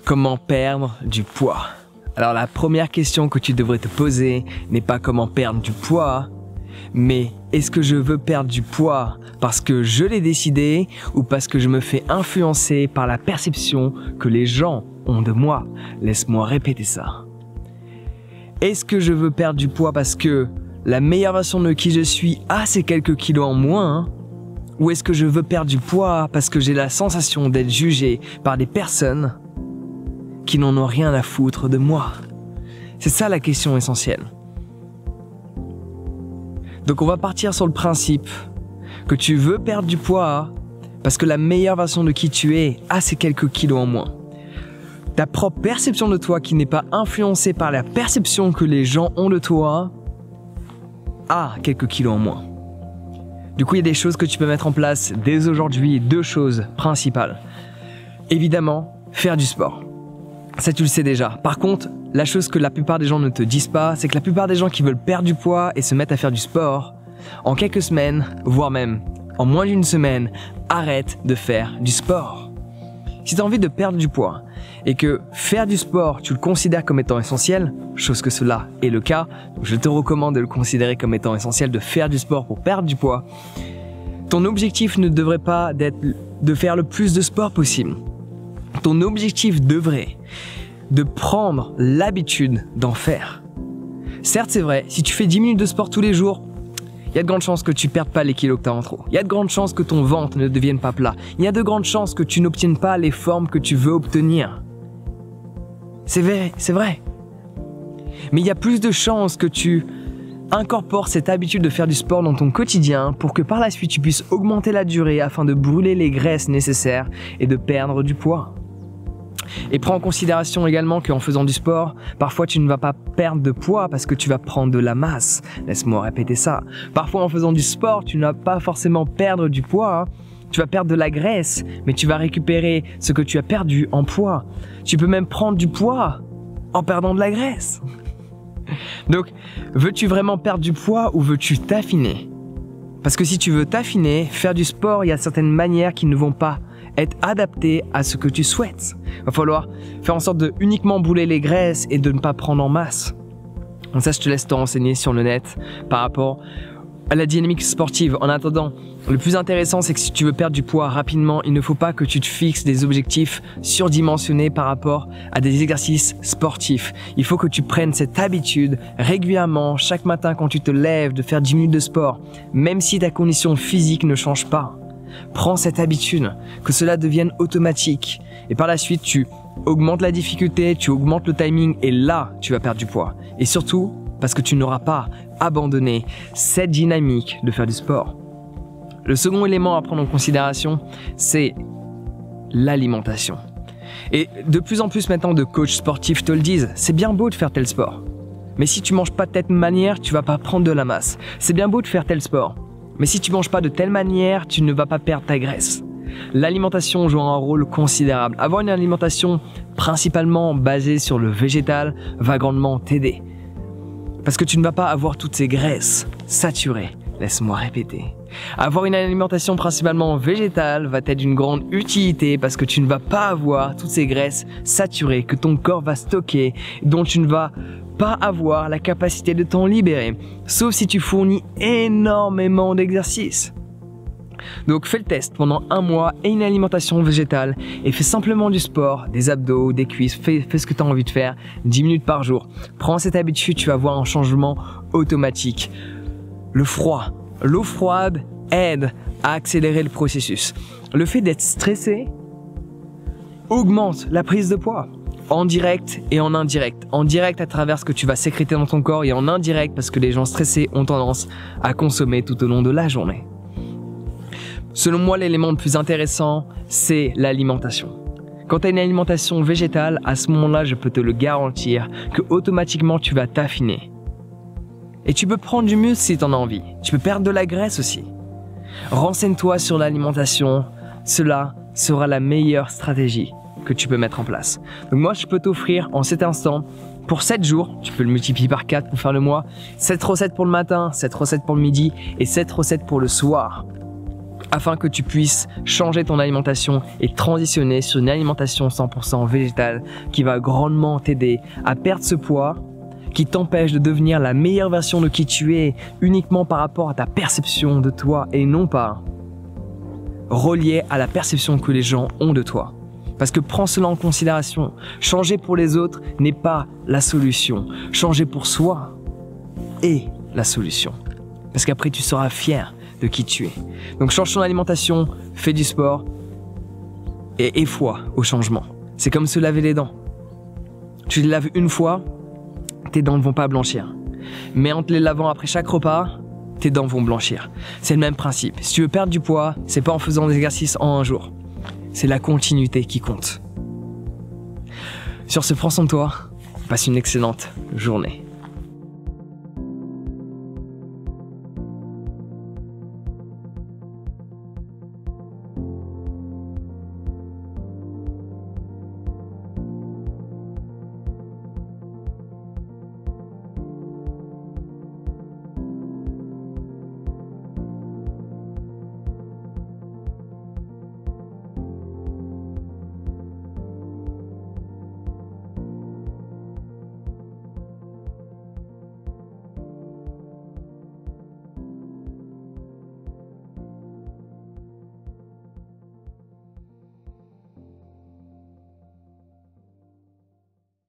Comment perdre du poids? Alors la première question que tu devrais te poser n'est pas comment perdre du poids, mais est-ce que je veux perdre du poids parce que je l'ai décidé ou parce que je me fais influencer par la perception que les gens ont de moi? Laisse-moi répéter ça. Est-ce que je veux perdre du poids parce que la meilleure version de qui je suis a ces quelques kilos en moins? Ou est-ce que je veux perdre du poids parce que j'ai la sensation d'être jugé par des personnes qui n'en ont rien à foutre de moi? C'est ça la question essentielle. Donc on va partir sur le principe que tu veux perdre du poids parce que la meilleure version de qui tu es a ces quelques kilos en moins. Ta propre perception de toi qui n'est pas influencée par la perception que les gens ont de toi a quelques kilos en moins. Du coup, il y a des choses que tu peux mettre en place dès aujourd'hui, deux choses principales. Évidemment, faire du sport. Ça, tu le sais déjà. Par contre, la chose que la plupart des gens ne te disent pas, c'est que la plupart des gens qui veulent perdre du poids et se mettre à faire du sport, en quelques semaines, voire même en moins d'une semaine, arrêtent de faire du sport. Si tu as envie de perdre du poids et que faire du sport, tu le considères comme étant essentiel, chose que cela est le cas, je te recommande de le considérer comme étant essentiel, de faire du sport pour perdre du poids, ton objectif ne devrait pas être de faire le plus de sport possible. Ton objectif devrait de prendre l'habitude d'en faire. Certes, c'est vrai, si tu fais 10 minutes de sport tous les jours, il y a de grandes chances que tu ne perdes pas les kilos que tu as en trop. Il y a de grandes chances que ton ventre ne devienne pas plat. Il y a de grandes chances que tu n'obtiennes pas les formes que tu veux obtenir. C'est vrai, c'est vrai. Mais il y a plus de chances que tu incorpores cette habitude de faire du sport dans ton quotidien pour que par la suite tu puisses augmenter la durée afin de brûler les graisses nécessaires et de perdre du poids. Et prends en considération également qu'en faisant du sport, parfois tu ne vas pas perdre de poids parce que tu vas prendre de la masse. Laisse-moi répéter ça. Parfois en faisant du sport, tu ne vas pas forcément perdre du poids. Tu vas perdre de la graisse, mais tu vas récupérer ce que tu as perdu en poids. Tu peux même prendre du poids en perdant de la graisse. Donc, veux-tu vraiment perdre du poids ou veux-tu t'affiner? Parce que si tu veux t'affiner, faire du sport, il y a certaines manières qui ne vont pas être adapté à ce que tu souhaites. Il va falloir faire en sorte de uniquement brûler les graisses et de ne pas prendre en masse. Donc ça, je te laisse te renseigner sur le net par rapport à la dynamique sportive. En attendant, le plus intéressant, c'est que si tu veux perdre du poids rapidement, il ne faut pas que tu te fixes des objectifs surdimensionnés par rapport à des exercices sportifs. Il faut que tu prennes cette habitude régulièrement, chaque matin quand tu te lèves, de faire 10 minutes de sport, même si ta condition physique ne change pas. Prends cette habitude, que cela devienne automatique. Et par la suite, tu augmentes la difficulté, tu augmentes le timing et là, tu vas perdre du poids. Et surtout, parce que tu n'auras pas abandonné cette dynamique de faire du sport. Le second élément à prendre en considération, c'est l'alimentation. Et de plus en plus maintenant de coachs sportifs te le disent, c'est bien beau de faire tel sport. Mais si tu manges pas de telle manière, tu vas pas prendre de la masse. C'est bien beau de faire tel sport. Mais si tu manges pas de telle manière, tu ne vas pas perdre ta graisse. L'alimentation joue un rôle considérable. Avoir une alimentation principalement basée sur le végétal va grandement t'aider. Parce que tu ne vas pas avoir toutes ces graisses saturées. Laisse-moi répéter. Avoir une alimentation principalement végétale va être d'une grande utilité parce que tu ne vas pas avoir toutes ces graisses saturées que ton corps va stocker, dont tu ne vas pas avoir la capacité de t'en libérer, sauf si tu fournis énormément d'exercices. Donc fais le test pendant 1 mois et une alimentation végétale et fais simplement du sport, des abdos, des cuisses, fais ce que tu as envie de faire 10 minutes par jour. Prends cette habitude, tu vas voir un changement automatique. Le froid, l'eau froide aide à accélérer le processus. Le fait d'être stressé augmente la prise de poids. En direct et en indirect. En direct à travers ce que tu vas sécréter dans ton corps et en indirect parce que les gens stressés ont tendance à consommer tout au long de la journée. Selon moi, l'élément le plus intéressant, c'est l'alimentation. Quand tu as une alimentation végétale, à ce moment-là, je peux te le garantir que automatiquement tu vas t'affiner. Et tu peux prendre du muscle si tu en as envie. Tu peux perdre de la graisse aussi. Renseigne-toi sur l'alimentation. Cela sera la meilleure stratégie que tu peux mettre en place. Donc moi, je peux t'offrir en cet instant, pour 7 jours, tu peux le multiplier par 4 pour faire le mois, 7 recettes pour le matin, 7 recettes pour le midi et 7 recettes pour le soir. afin que tu puisses changer ton alimentation et transitionner sur une alimentation 100% végétale qui va grandement t'aider à perdre ce poids qui t'empêche de devenir la meilleure version de qui tu es uniquement par rapport à ta perception de toi et non pas relié à la perception que les gens ont de toi. Parce que prends cela en considération, changer pour les autres n'est pas la solution. Changer pour soi est la solution. Parce qu'après tu seras fier de qui tu es. Donc change ton alimentation, fais du sport et aie foi au changement. C'est comme se laver les dents. Tu les laves une fois, tes dents ne vont pas blanchir. Mais en te les lavant après chaque repas, tes dents vont blanchir. C'est le même principe. Si tu veux perdre du poids, c'est pas en faisant des exercices en un jour. C'est la continuité qui compte. Sur ce, prends soin de toi. Passe une excellente journée.